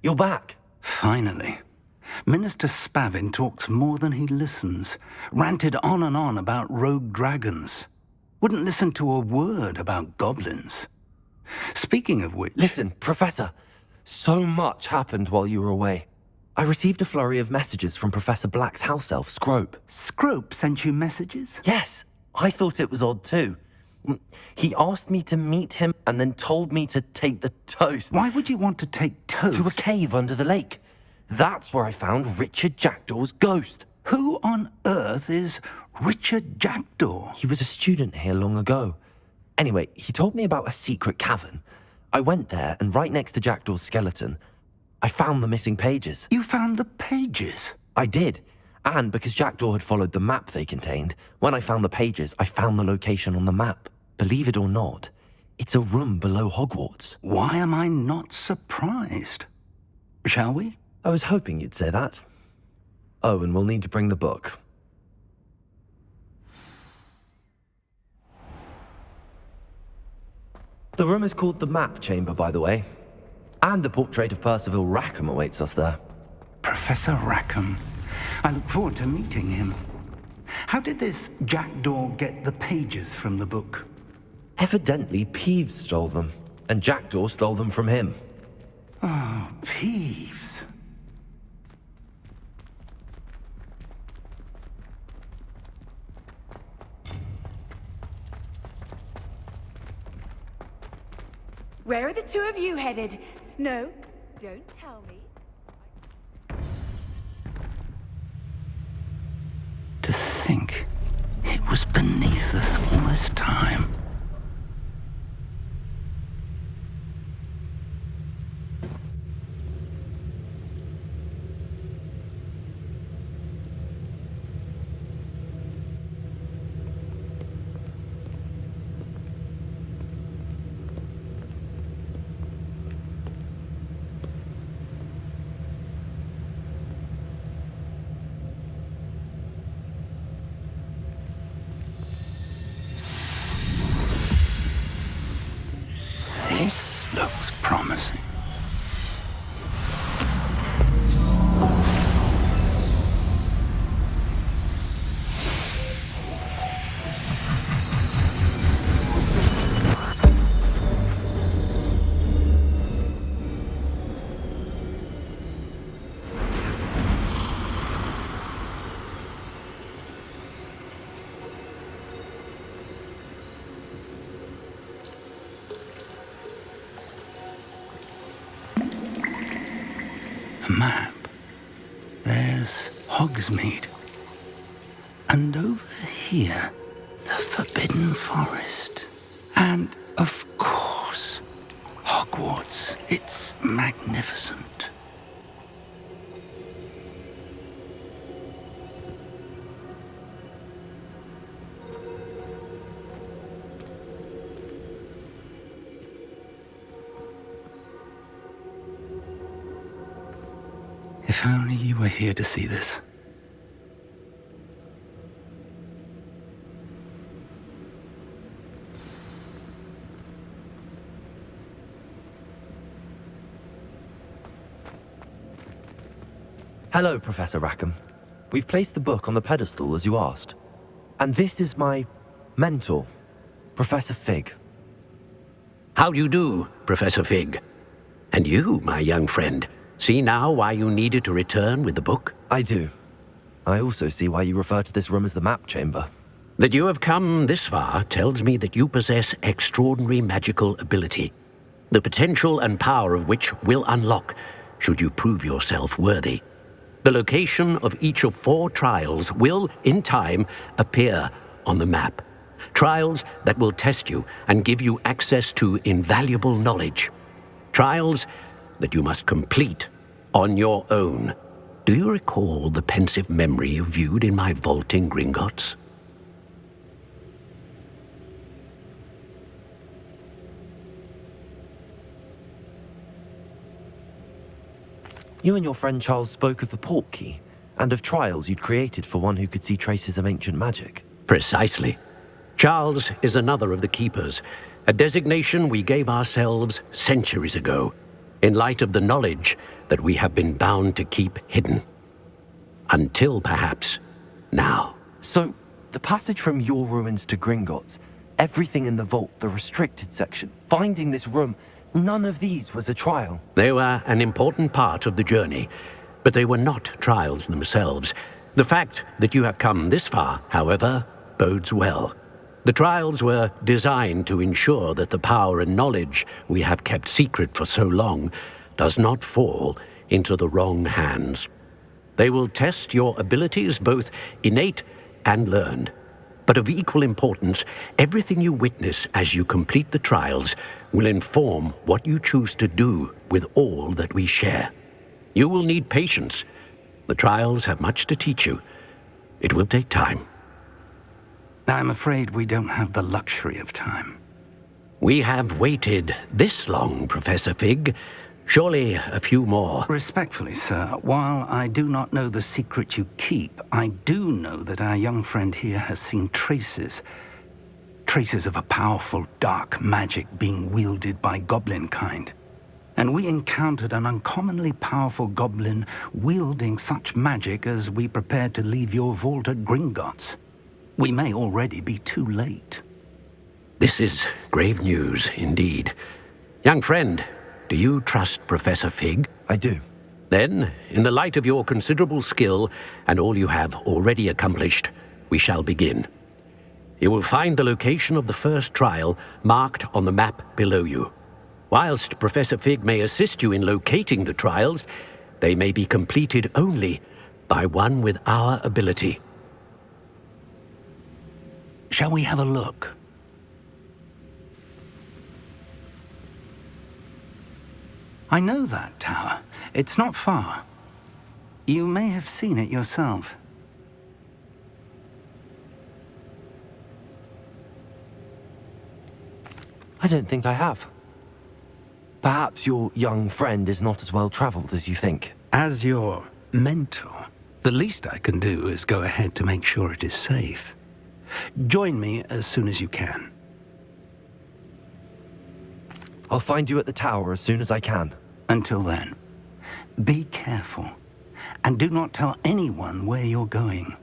You're back. Finally. Minister Spavin talks more than he listens. Ranted on and on about rogue dragons. Wouldn't listen to a word about goblins. Speaking of which... Listen, Professor. So much happened while you were away. I received a flurry of messages from Professor Black's house elf, Scrope. Scrope sent you messages? Yes, I thought it was odd too. He asked me to meet him and then told me to take the toast. Why would you want to take toast? To a cave under the lake. That's where I found Richard Jackdaw's ghost. Who on earth is Richard Jackdaw? He was a student here long ago. Anyway, he told me about a secret cavern. I went there, and right next to Jackdaw's skeleton, I found the missing pages. You found the pages? I did. And because Jackdaw had followed the map they contained, when I found the pages, I found the location on the map. Believe it or not, it's a room below Hogwarts. Why am I not surprised? Shall we? I was hoping you'd say that. Oh, and we'll need to bring the book. The room is called the Map Chamber, by the way. And the portrait of Percival Rackham awaits us there. Professor Rackham. I look forward to meeting him. How did this Jackdaw get the pages from the book? Evidently, Peeves stole them, and Jackdaw stole them from him. Oh, Peeves. Where are the two of you headed? No, don't tell me. To think it was beneath us all this time. This looks promising. A map. There's Hogsmeade. And over here, the Forbidden Forest. And, of course, Hogwarts. It's magnificent. If only you were here to see this. Hello, Professor Rackham. We've placed the book on the pedestal as you asked. And this is my mentor, Professor Fig. How do you do, Professor Fig? And you, my young friend, see now why you needed to return with the book? I do. I also see why you refer to this room as the Map Chamber. That you have come this far tells me that you possess extraordinary magical ability, the potential and power of which will unlock should you prove yourself worthy. The location of each of 4 trials will, in time, appear on the map. Trials that will test you and give you access to invaluable knowledge. Trials that you must complete on your own. Do you recall the pensive memory you viewed in my vault in Gringotts? You and your friend Charles spoke of the Portkey, and of trials you'd created for one who could see traces of ancient magic. Precisely. Charles is another of the Keepers, a designation we gave ourselves centuries ago, in light of the knowledge that we have been bound to keep hidden. Until perhaps now. So, the passage from your ruins to Gringotts, everything in the vault, the restricted section, finding this room, none of these was a trial. They were an important part of the journey, but they were not trials themselves. The fact that you have come this far, however, bodes well. The trials were designed to ensure that the power and knowledge we have kept secret for so long does not fall into the wrong hands. They will test your abilities, both innate and learned. But of equal importance, everything you witness as you complete the trials will inform what you choose to do with all that we share. You will need patience. The trials have much to teach you. It will take time. I'm afraid we don't have the luxury of time. We have waited this long, Professor Fig. Surely a few more. Respectfully, sir, while I do not know the secret you keep, I do know that our young friend here has seen traces of a powerful dark magic being wielded by goblin kind. And we encountered an uncommonly powerful goblin wielding such magic as we prepared to leave your vault at Gringotts. We may already be too late. This is grave news indeed. Young friend, do you trust Professor Fig? I do. Then, in the light of your considerable skill and all you have already accomplished, we shall begin. You will find the location of the first trial marked on the map below you. Whilst Professor Fig may assist you in locating the trials, they may be completed only by one with our ability. Shall we have a look? I know that tower. It's not far. You may have seen it yourself. I don't think I have. Perhaps your young friend is not as well traveled as you think. As your mentor, the least I can do is go ahead to make sure it is safe. Join me as soon as you can. I'll find you at the tower as soon as I can. Until then, be careful, and do not tell anyone where you're going.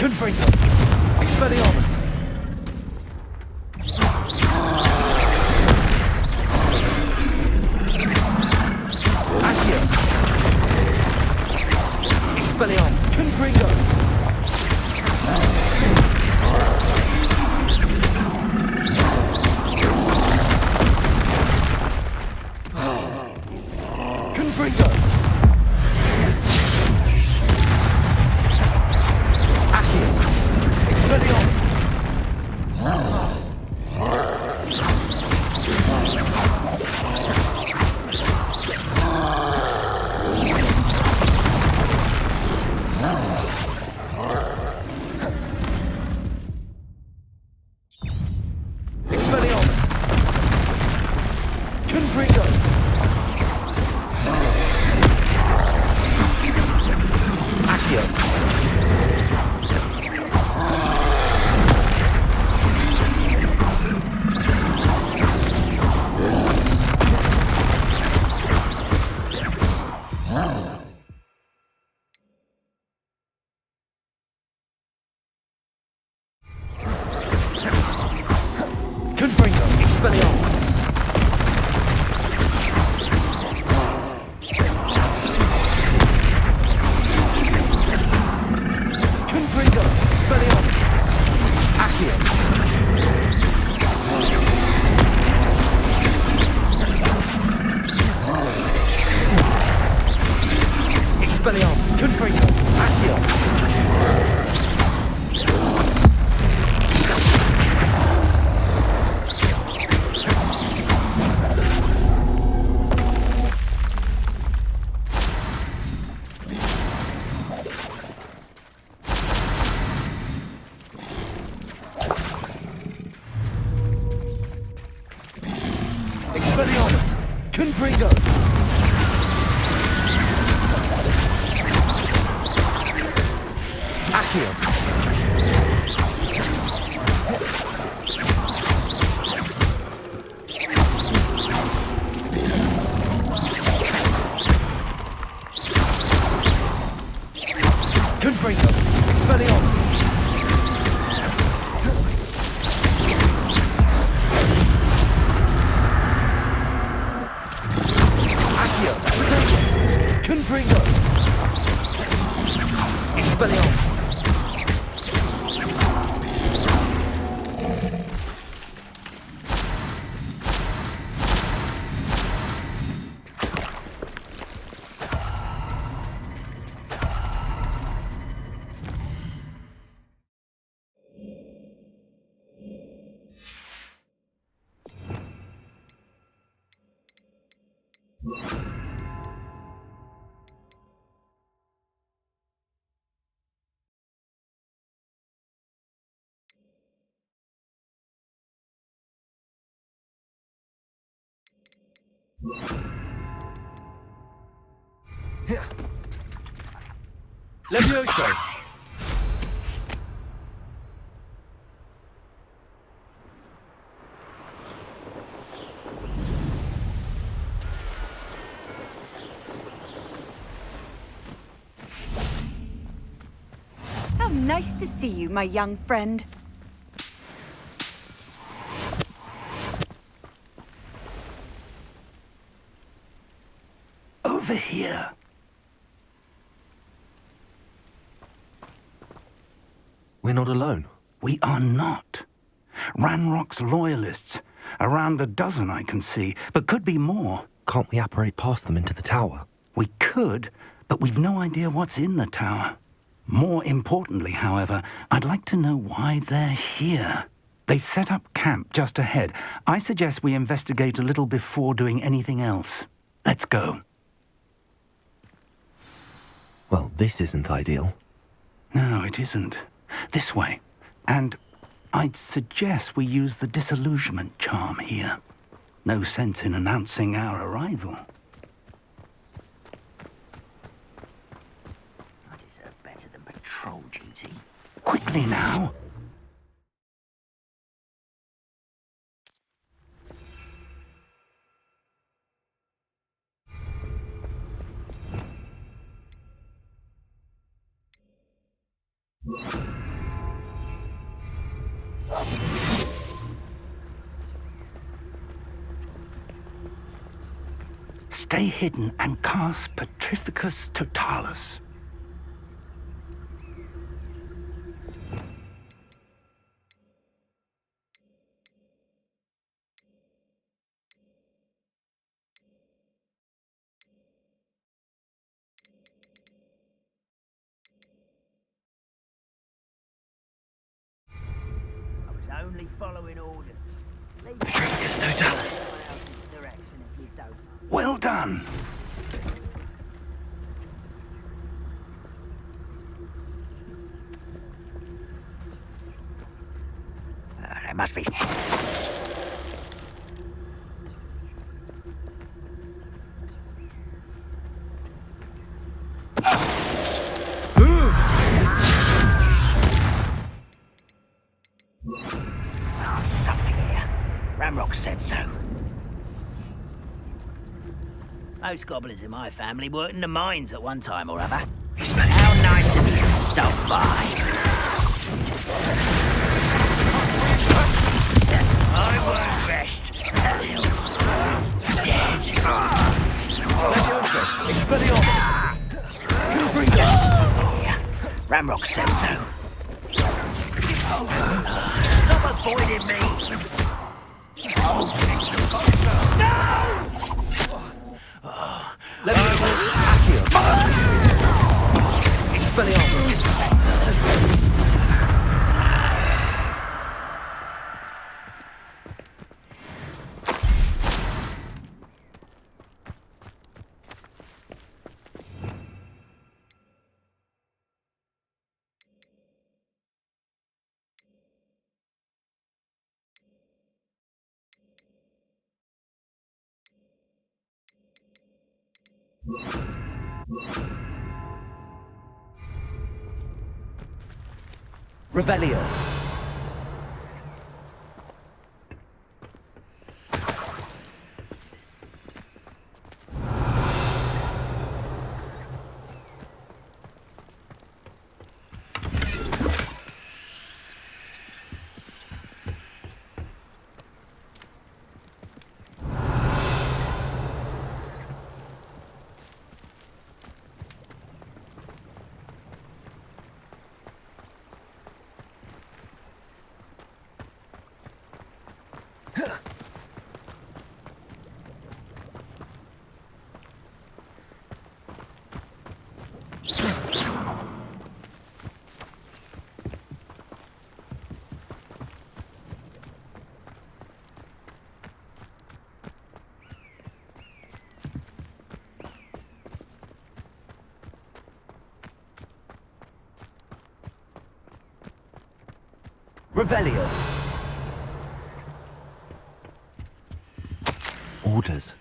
Confringo! Expelliarmus! Accio! Expelliarmus! Confringo! Expelliarmus! Confringo! Expelliarmus! Accio! Expelliarmus! Confringo! Accio! Expelliarmus! Confringo! Accio! Confringo! Expelliarmus! Accio! Potential! Confringo! Expelliarmus! Levioso! How nice to see you, my young friend. Over here. We're not alone. We are not. Ranrock's loyalists. Around a dozen I can see, but could be more. Can't we apparate past them into the tower? We could, but we've no idea what's in the tower. More importantly, however, I'd like to know why they're here. They've set up camp just ahead. I suggest we investigate a little before doing anything else. Let's go. Well, this isn't ideal. No, it isn't. This way. And I'd suggest we use the disillusionment charm here. No sense in announcing our arrival. I deserve better than patrol duty. Quickly now. Stay hidden and cast Petrificus Totalis. I was only following orders. Leave Petrificus Totalis. someone else's direction if you don't. Well done. There must be. Something here. Ramrock said so. Most goblins in my family worked in the mines at one time or other. How nice of you to stop by. I won't rest Ramrock said so. Stop avoiding me! Expelliarmus! Revelio. Revelio. Orders.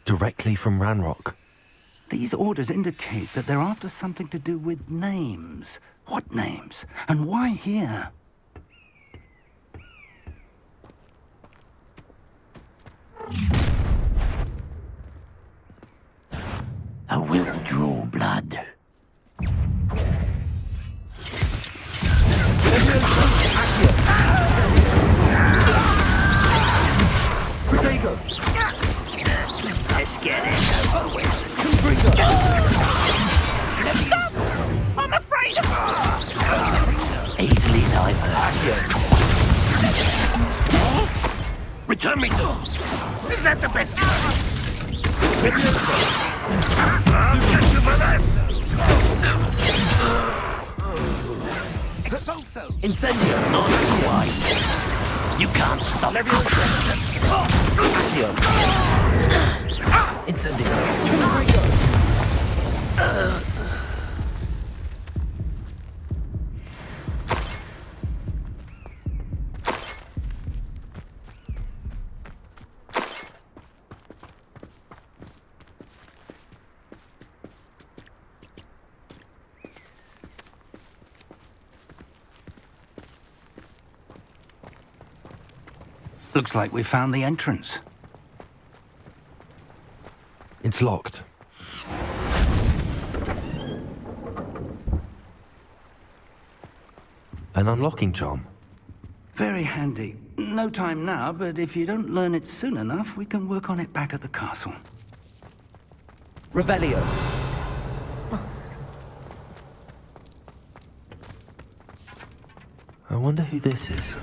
Directly from Ranrock. These orders indicate that they're after something to do with names. What names? And why here? I will draw blood. Protego! Let's get it over with. Stop! I'm afraid of Easily diverted. Return me to. Is that the best? Incendio! Not quite. You can't stop. Incendio! Looks like we found the entrance. It's locked. An unlocking charm. Very handy. No time now, but if you don't learn it soon enough, we can work on it back at the castle. Revelio. I wonder who this is.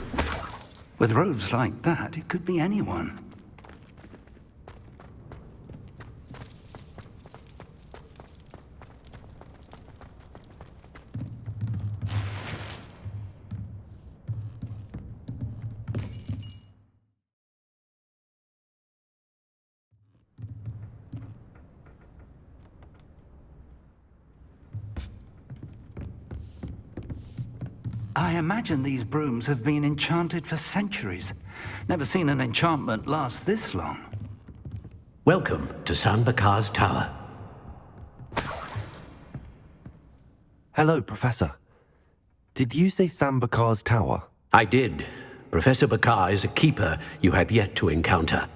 With robes like that, it could be anyone. I imagine these brooms have been enchanted for centuries. Never seen an enchantment last this long. Welcome to San Bakar's Tower. Hello, Professor. Did you say San Bakar's Tower? I did. Professor Bakar is a keeper you have yet to encounter.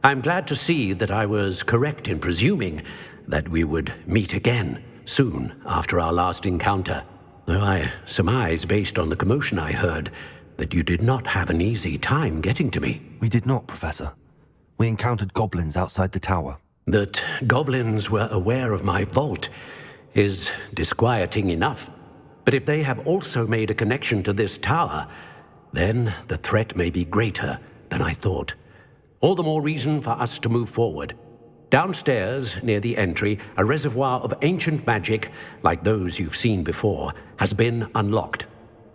I'm glad to see that I was correct in presuming that we would meet again soon after our last encounter. Though I surmise, based on the commotion I heard, that you did not have an easy time getting to me. We did not, Professor. We encountered goblins outside the tower. That goblins were aware of my vault is disquieting enough. But if they have also made a connection to this tower, then the threat may be greater than I thought. All the more reason for us to move forward. Downstairs, near the entry, a reservoir of ancient magic, like those you've seen before, has been unlocked.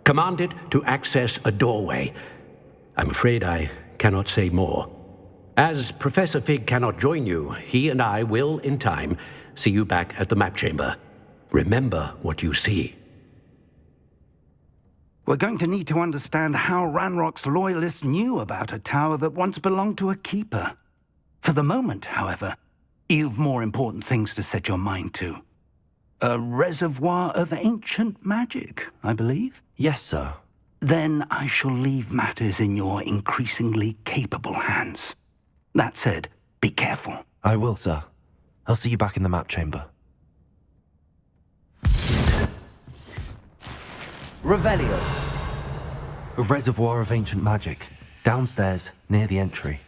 Command it to access a doorway. I'm afraid I cannot say more. As Professor Fig cannot join you, he and I will, in time, see you back at the map chamber. Remember what you see. We're going to need to understand how Ranrock's loyalists knew about a tower that once belonged to a keeper. For the moment, however, you've more important things to set your mind to. A reservoir of ancient magic, I believe? Yes, sir. Then I shall leave matters in your increasingly capable hands. That said, be careful. I will, sir. I'll see you back in the map chamber. Revelio. A reservoir of ancient magic, downstairs, near the entry.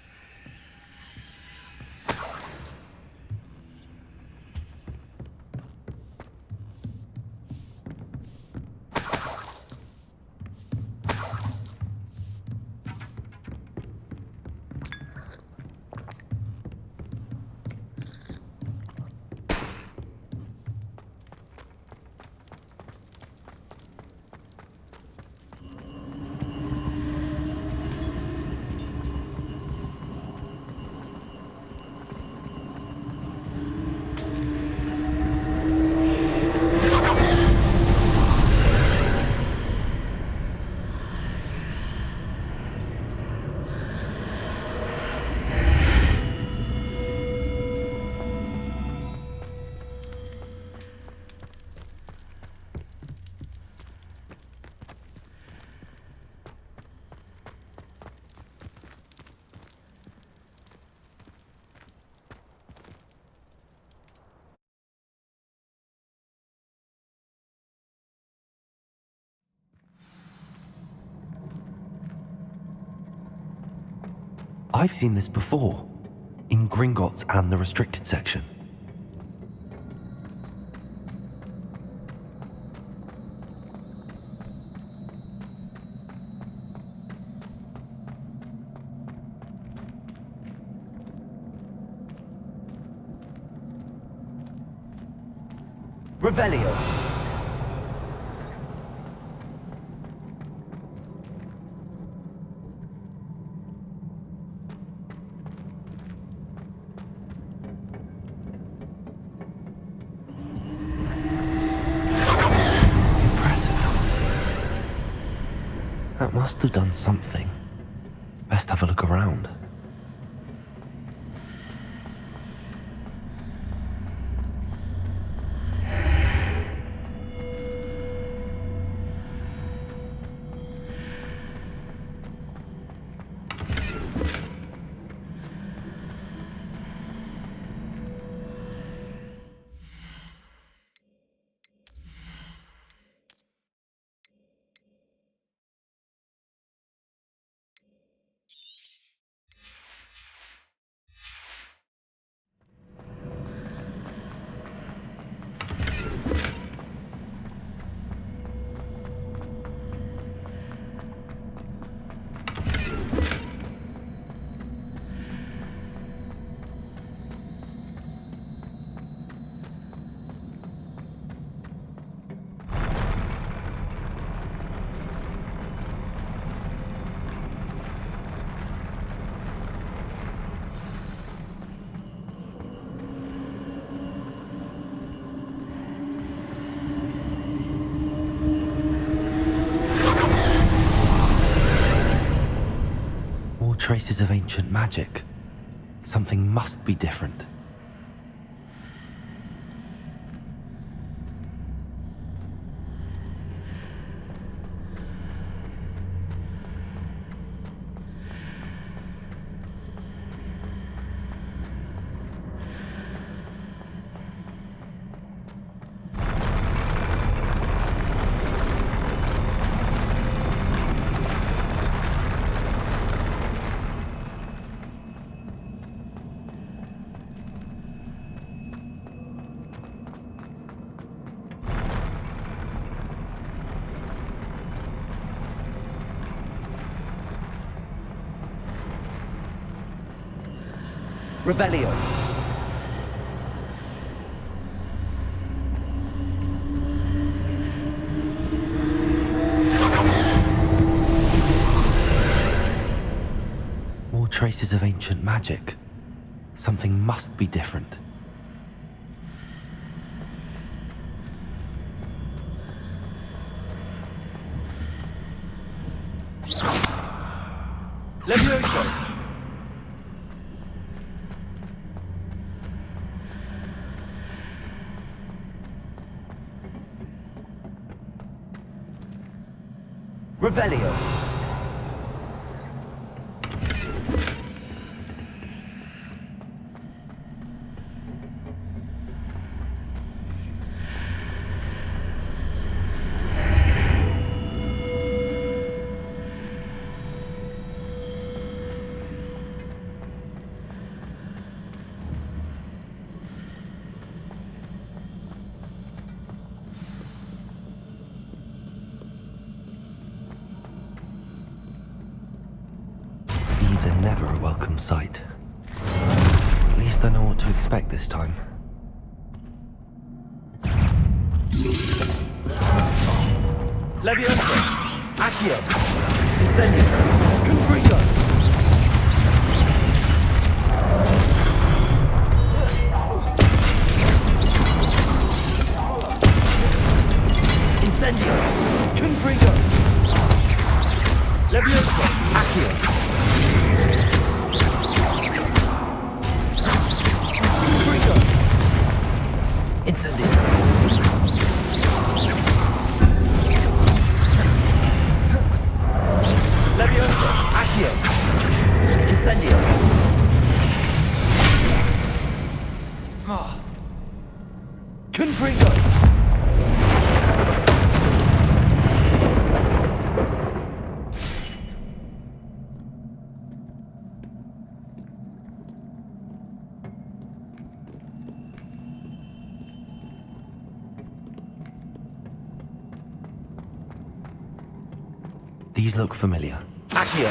I've seen this before, in Gringotts and the restricted section. Revelio. That must have done something. Best have a look around. Traces of ancient magic. Something must be different. Revelio. More traces of ancient magic. Something must be different. Levioso! Revelio! These are never a welcome sight. At least I know what to expect this time. Levioso! Accio! Incendio! Confringo! Incendio! Confringo! Levioso! Accio! Confringo! Incendio! Levioso! Accio! Incendio! Confringo! These look familiar. Accio!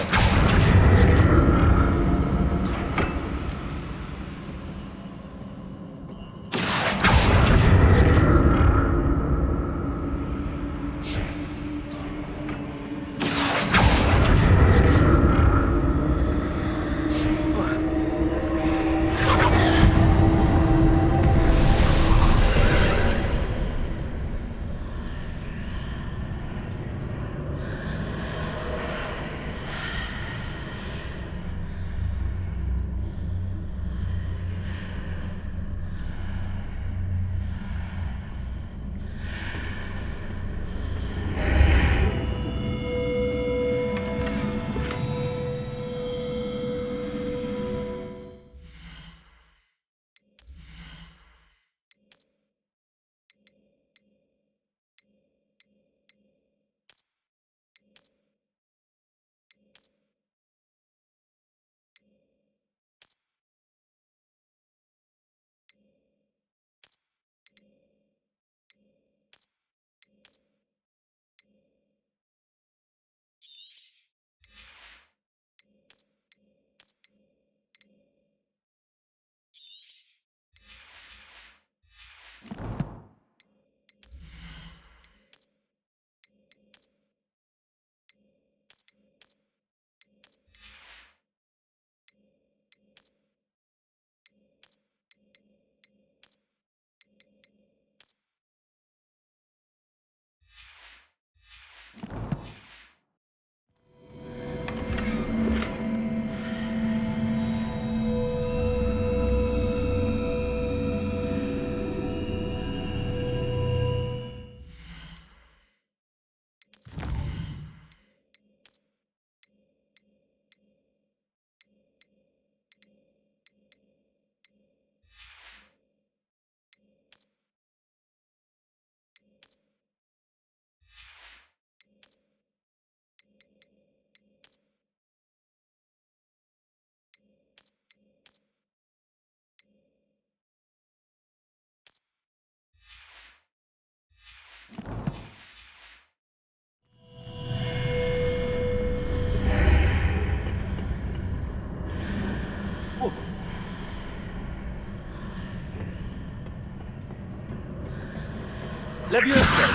Levioso!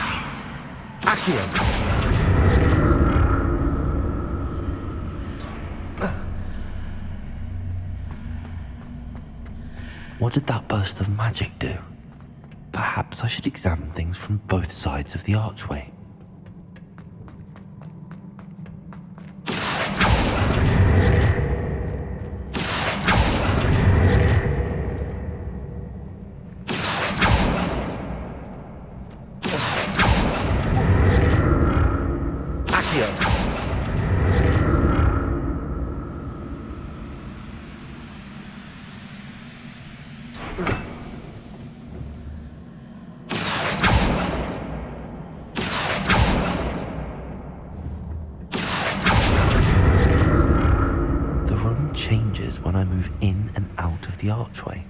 Accio! What did that burst of magic do? Perhaps I should examine things from both sides of the archway. Changes when I move in and out of the archway.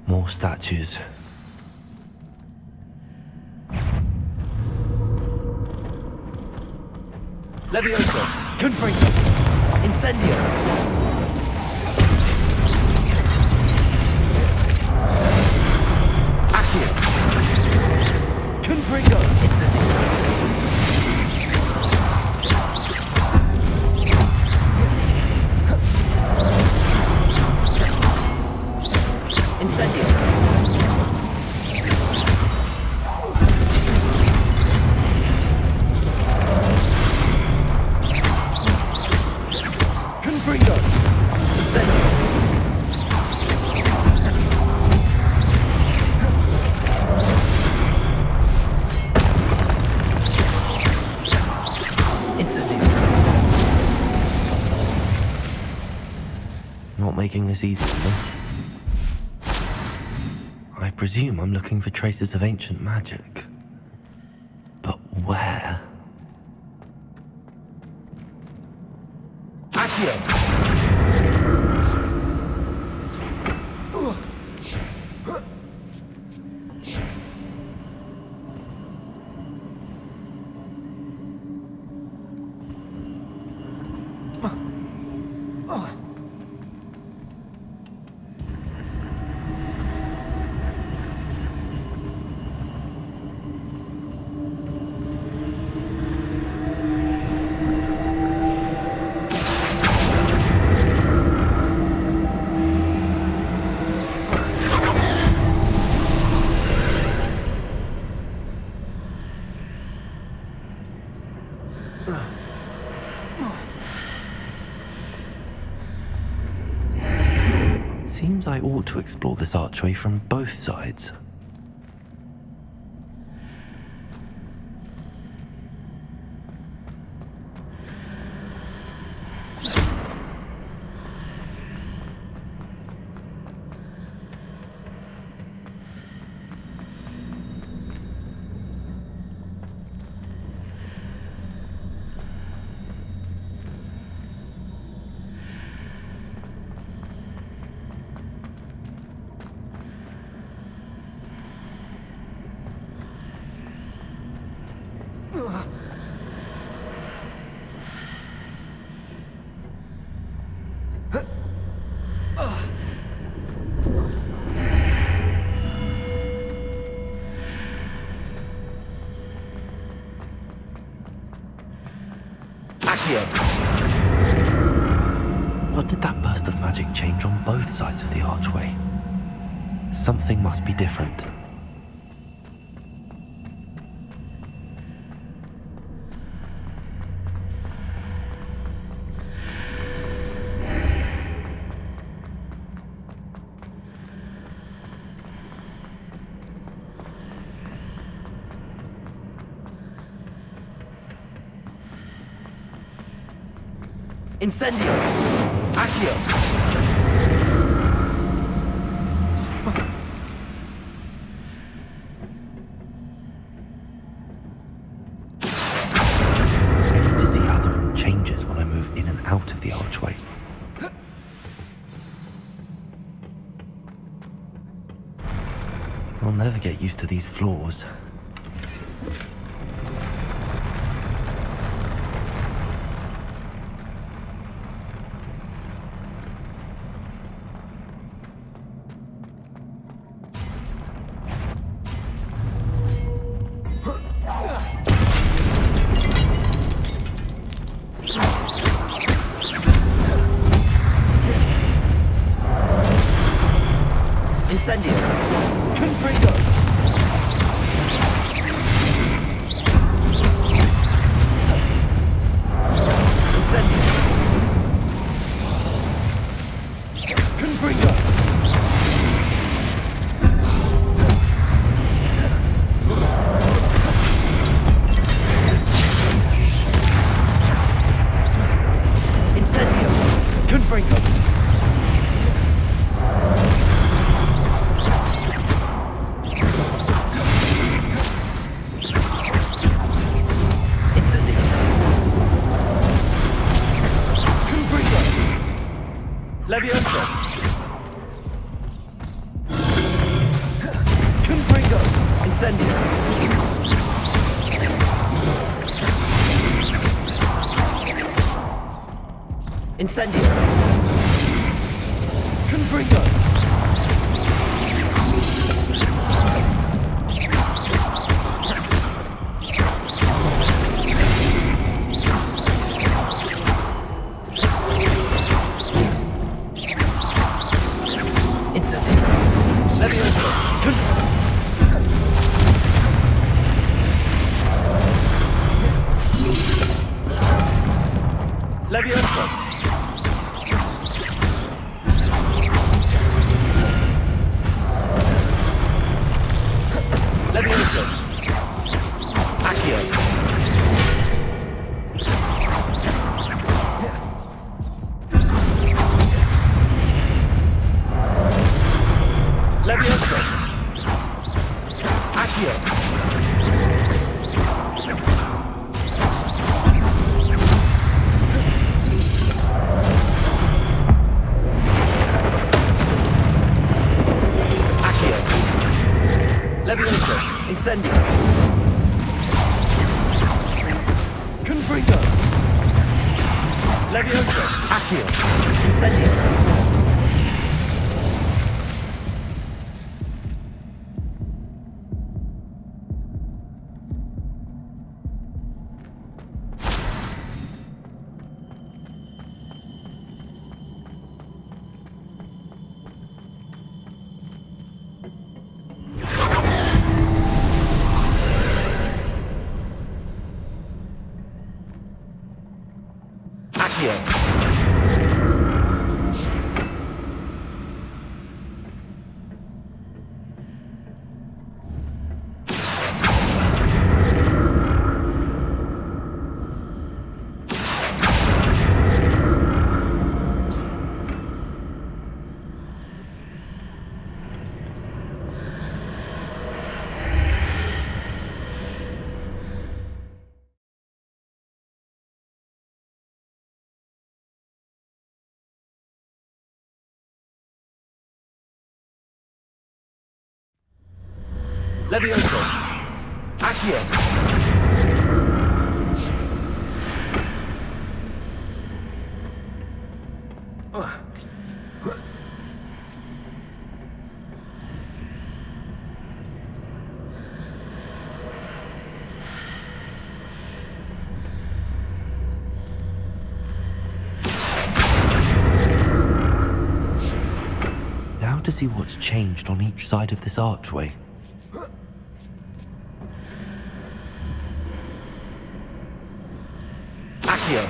More statues. Levioso! Confringo! Incendio! Confringo! Incendio! Incendio! Confringo! Incendio! Not making this easy for me. I presume I'm looking for traces of ancient magic. But where? Accio! Seems I ought to explore this archway from both sides. What did that burst of magic change on both sides of the archway? Something must be different. Incendio! Accio! I need to see how the room changes when I move in and out of the archway. I'll never get used to these floors. Incendio. Confringo. Incendio. Confringo. Incendio. Confringo. Incendio. Confringo. Levioso. Confringo. Incendio. Incendio. Confringo. Incendio. Levioso. Levioso. Levioso. Accio. Levioso. Accio. Accio. Levioso. Incendio. Confringo. Levioso. Accio. Incendio. Accio. Levioso. Accio. Now to see what's changed on each side of this archway. Accio.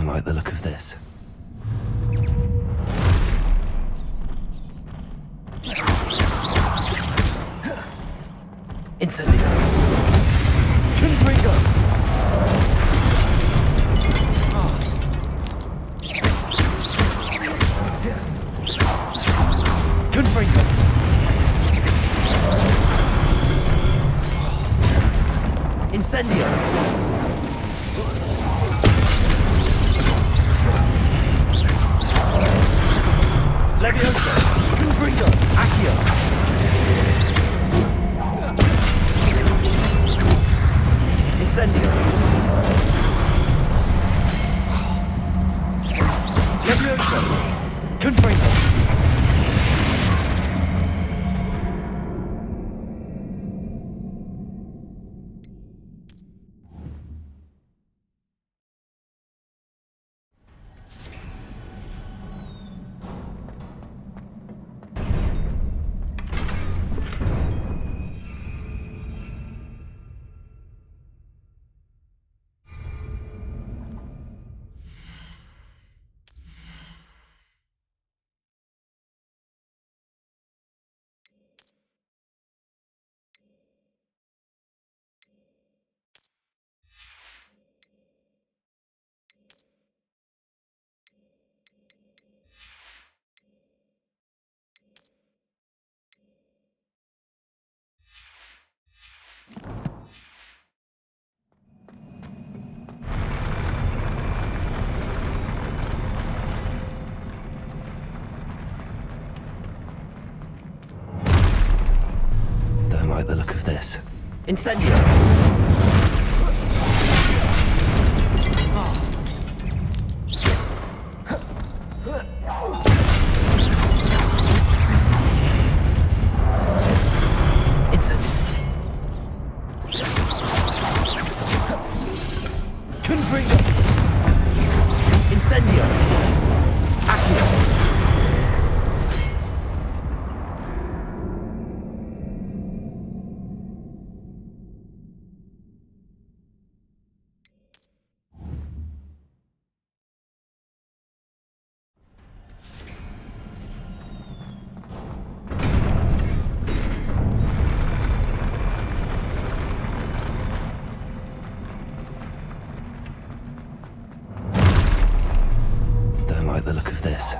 like the look of this. Incendio. Confringo. Confringo. Incendio. Leviosa. Confringo. Accio. Incendio. Leviosa. Confringo. Don't like the look of this. Incendio. Incendio. Confringo. Incendio. Accio. Don't like the look of this.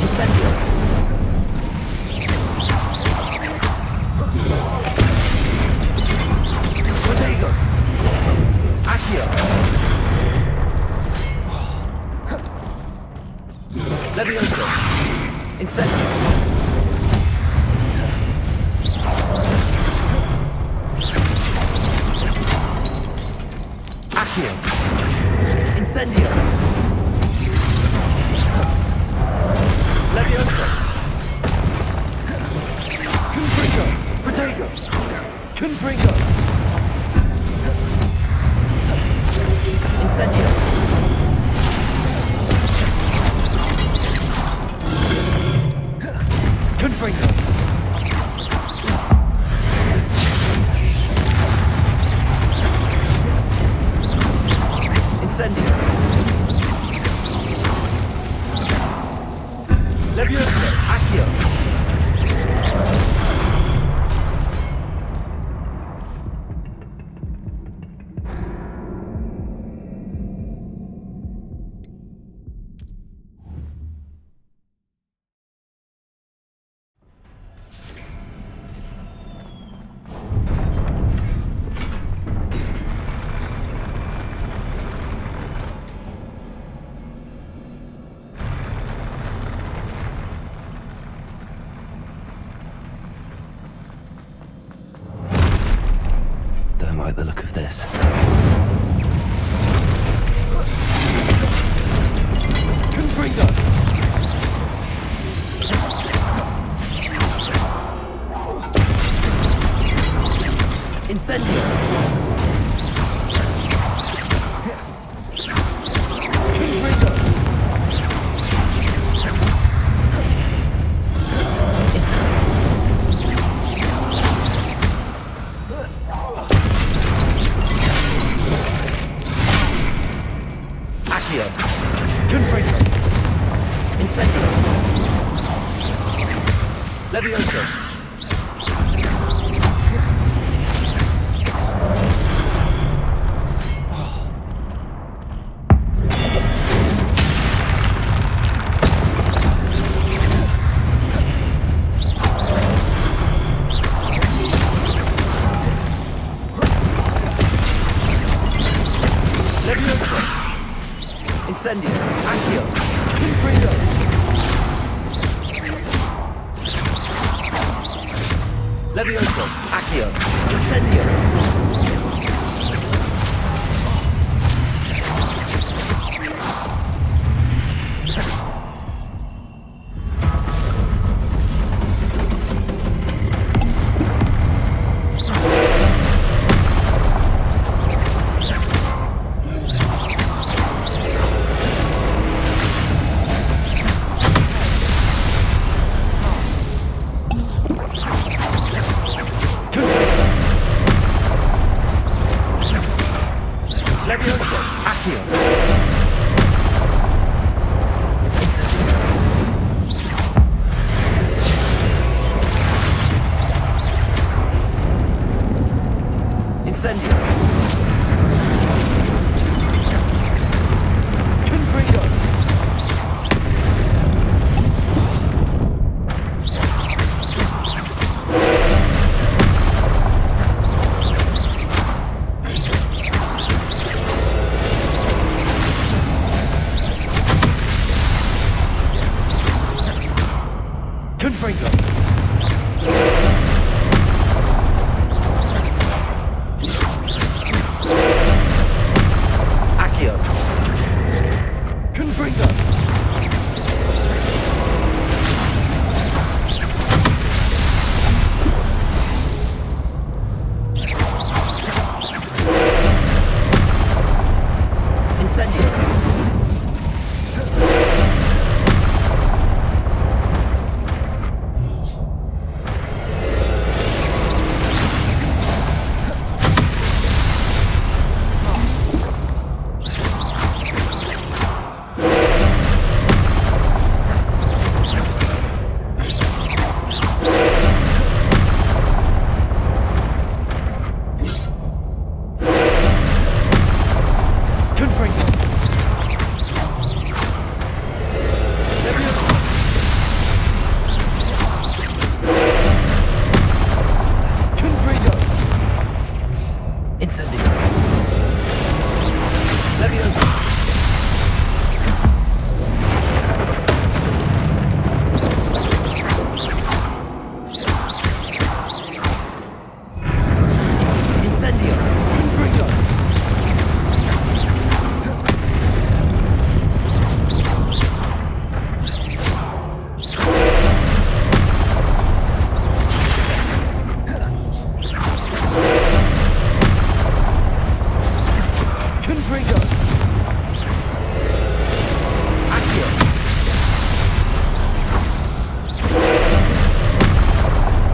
Incendio. Protego. Accio. Levioso. Incendio. Accio. Incendio. Leviosa. Confringo. Protego. Confringo. Incendio. Confringo. Incendio. Leviosa. Accio. Accio. Confringo. Incendio. Levioso. Incendio. Accio. Confringo. Levioso. Accio. Incendio. Levioso. Accio. Incendio. Incendio. Confringo. Confringo. Accio. Confringo. Incendio. Confringo. Levioso. Confringo. Incendio. Levioso. Incendio. Confringo. Confringo. Accio.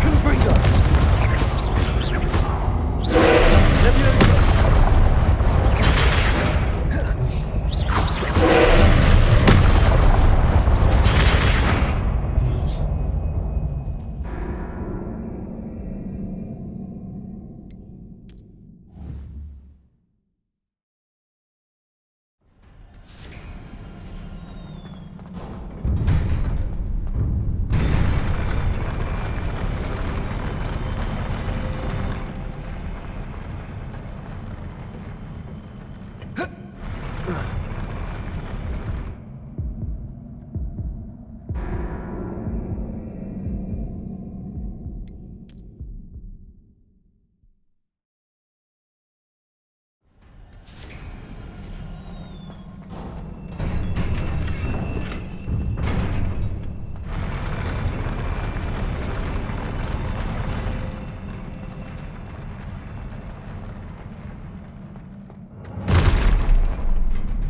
Confringo. Levioso.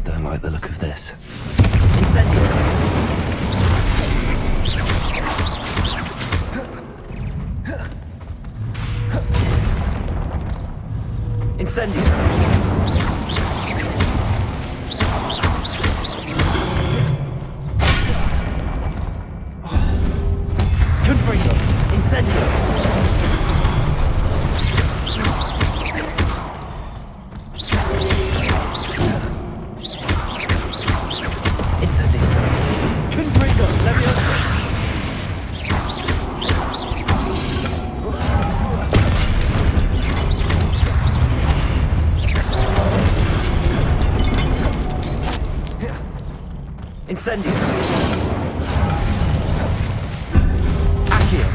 Don't like the look of this. Incendio. Incendio. Incendio. Accio.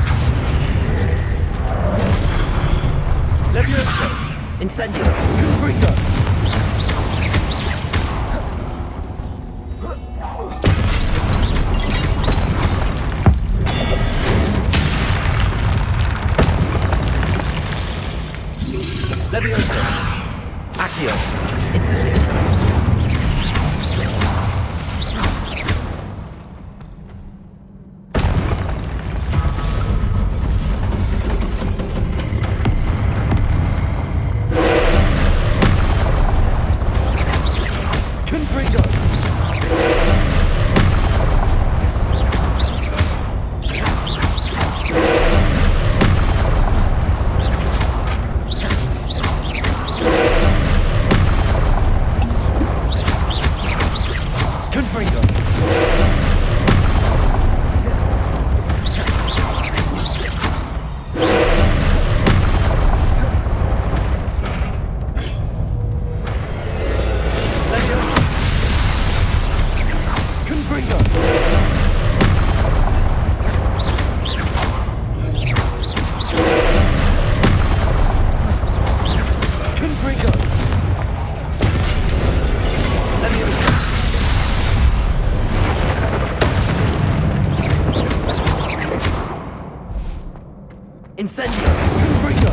Levioso. Incendio. Confringo. Levioso. Accio. Incendio. Incendio! Confringo!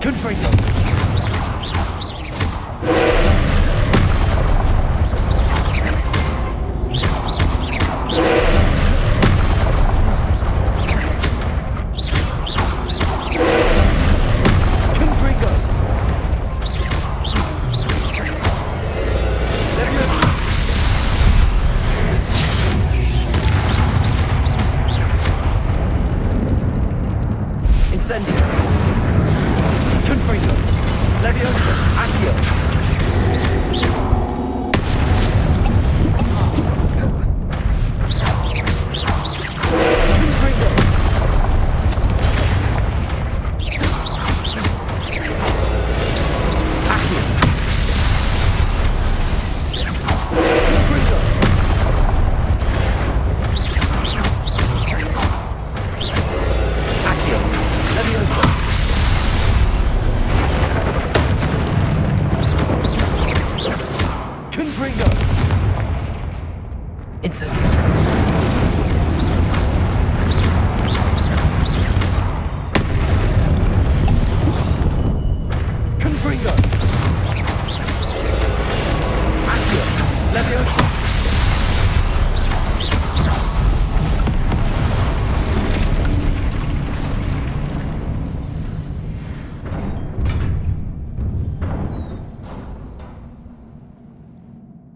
Confringo!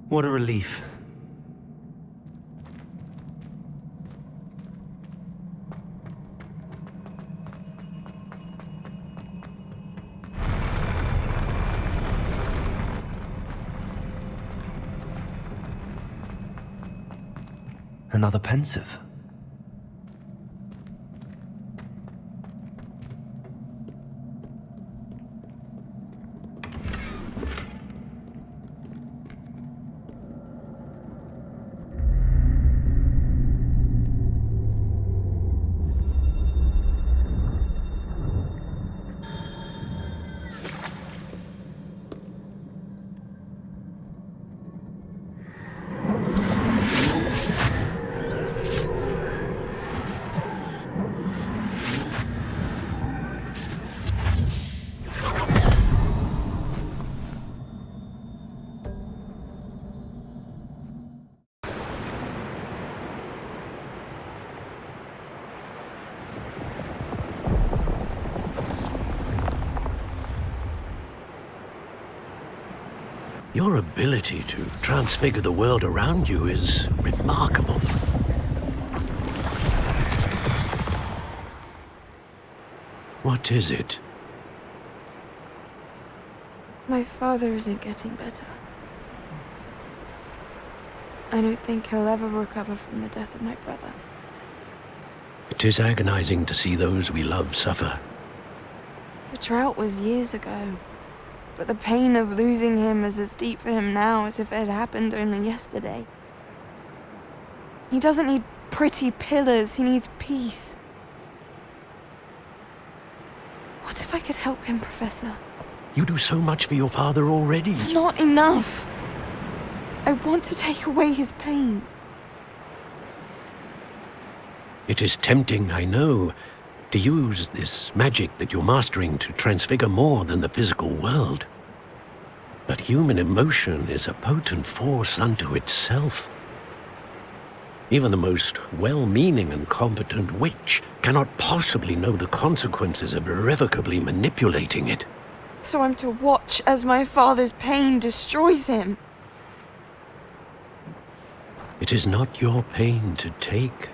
What a relief. Another pensive. Your ability to transfigure the world around you is remarkable. What is it? My father isn't getting better. I don't think he'll ever recover from the death of my brother. It is agonizing to see those we love suffer. The drought was years ago, but the pain of losing him is as deep for him now as if it had happened only yesterday. He doesn't need pretty pillars, he needs peace. What if I could help him, Professor? You do so much for your father already. It's not enough. I want to take away his pain. It is tempting, I know, to use this magic that you're mastering to transfigure more than the physical world. But human emotion is a potent force unto itself. Even the most well-meaning and competent witch cannot possibly know the consequences of irrevocably manipulating it. So I'm to watch as my father's pain destroys him. It is not your pain to take.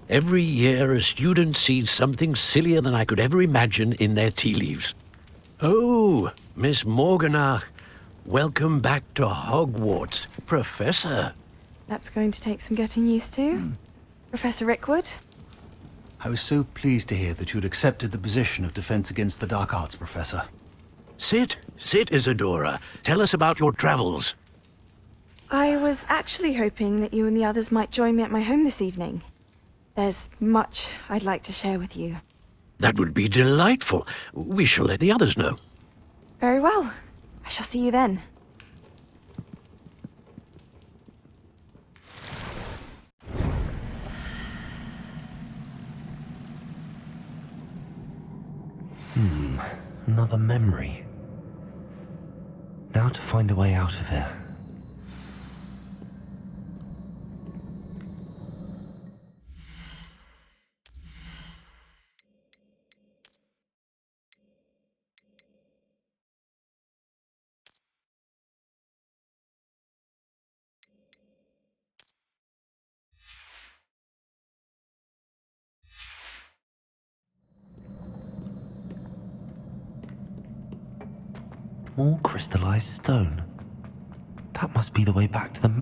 Every year, a student sees something sillier than I could ever imagine in their tea leaves. Oh, Miss Morganach, welcome back to Hogwarts, Professor. That's going to take some getting used to. Professor Rickwood? I was so pleased to hear that you had accepted the position of Defense Against the Dark Arts, Professor. Sit, Isadora. Tell us about your travels. I was actually hoping that you and the others might join me at my home this evening. There's much I'd like to share with you. That would be delightful. We shall let the others know. Very well. I shall see you then. Another memory. Now to find a way out of here. More crystallized stone. That must be the way back to the